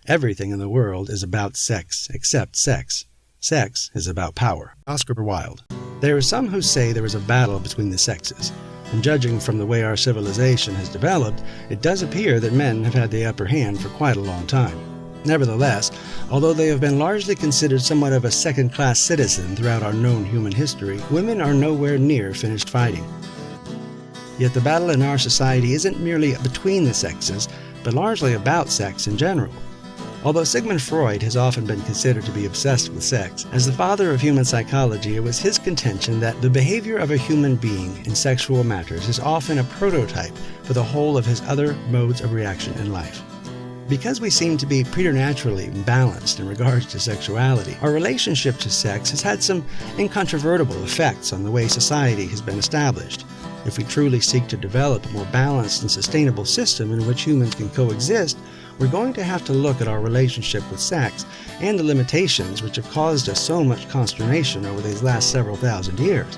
Everything in the world is about sex, except sex. Sex is about power. Oscar Wilde. There are some who say there is a battle between the sexes, and judging from the way our civilization has developed, it does appear that men have had the upper hand for quite a long time. Nevertheless, although they have been largely considered somewhat of a second-class citizen throughout our known human history, women are nowhere near finished fighting. Yet the battle in our society isn't merely between the sexes, but largely about sex in general. Although Sigmund Freud has often been considered to be obsessed with sex, as the father of human psychology, it was his contention that the behavior of a human being in sexual matters is often a prototype for the whole of his other modes of reaction in life. Because we seem to be preternaturally balanced in regards to sexuality, our relationship to sex has had some incontrovertible effects on the way society has been established. If we truly seek to develop a more balanced and sustainable system in which humans can coexist, we're going to have to look at our relationship with sex and the limitations which have caused us so much consternation over these last several thousand years.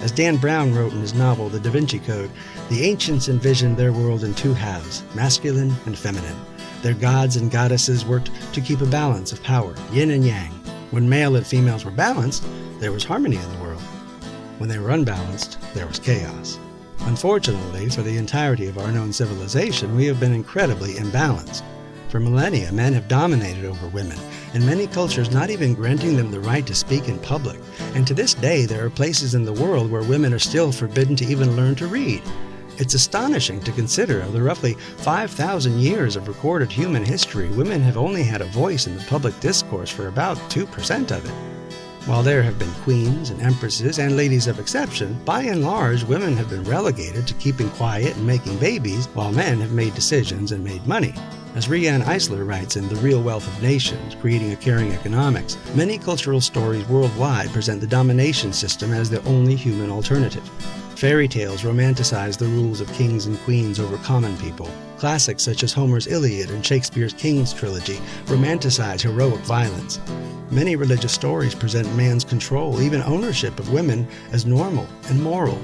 As Dan Brown wrote in his novel The Da Vinci Code, the ancients envisioned their world in two halves, masculine and feminine. Their gods and goddesses worked to keep a balance of power, yin and yang. When male and females were balanced, there was harmony in the world. When they were unbalanced, there was chaos. Unfortunately, for the entirety of our known civilization, we have been incredibly imbalanced. For millennia, men have dominated over women, in many cultures not even granting them the right to speak in public. And to this day, there are places in the world where women are still forbidden to even learn to read. It's astonishing to consider of the roughly 5,000 years of recorded human history, women have only had a voice in the public discourse for about 2% of it. While there have been queens and empresses and ladies of exception, by and large, women have been relegated to keeping quiet and making babies, while men have made decisions and made money. As Rianne Eisler writes in The Real Wealth of Nations, Creating a Caring Economics, many cultural stories worldwide present the domination system as the only human alternative. Fairy tales romanticize the rules of kings and queens over common people. Classics such as Homer's Iliad and Shakespeare's Kings trilogy romanticize heroic violence. Many religious stories present man's control, even ownership of women, as normal and moral.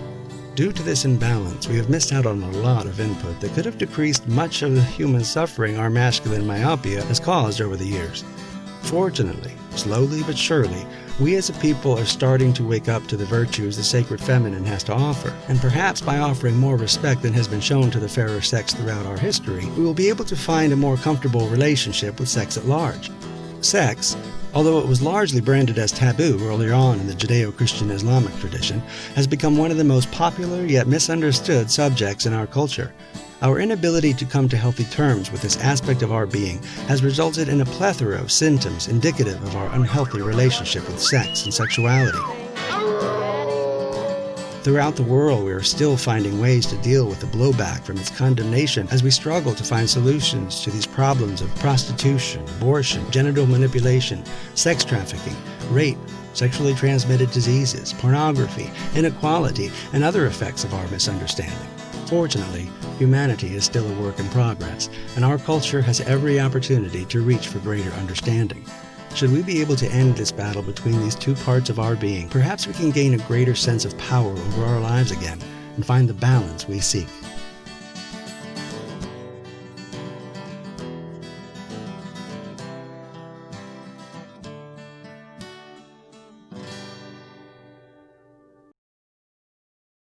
Due to this imbalance, we have missed out on a lot of input that could have decreased much of the human suffering our masculine myopia has caused over the years. Fortunately, slowly but surely, we as a people are starting to wake up to the virtues the sacred feminine has to offer, and perhaps by offering more respect than has been shown to the fairer sex throughout our history, we will be able to find a more comfortable relationship with sex at large. Sex, although it was largely branded as taboo earlier on in the Judeo-Christian Islamic tradition, has become one of the most popular yet misunderstood subjects in our culture. Our inability to come to healthy terms with this aspect of our being has resulted in a plethora of symptoms indicative of our unhealthy relationship with sex and sexuality. Throughout the world, we are still finding ways to deal with the blowback from its condemnation as we struggle to find solutions to these problems of prostitution, abortion, genital manipulation, sex trafficking, rape, sexually transmitted diseases, pornography, inequality, and other effects of our misunderstanding. Fortunately, humanity is still a work in progress, and our culture has every opportunity to reach for greater understanding. Should we be able to end this battle between these two parts of our being, perhaps we can gain a greater sense of power over our lives again and find the balance we seek.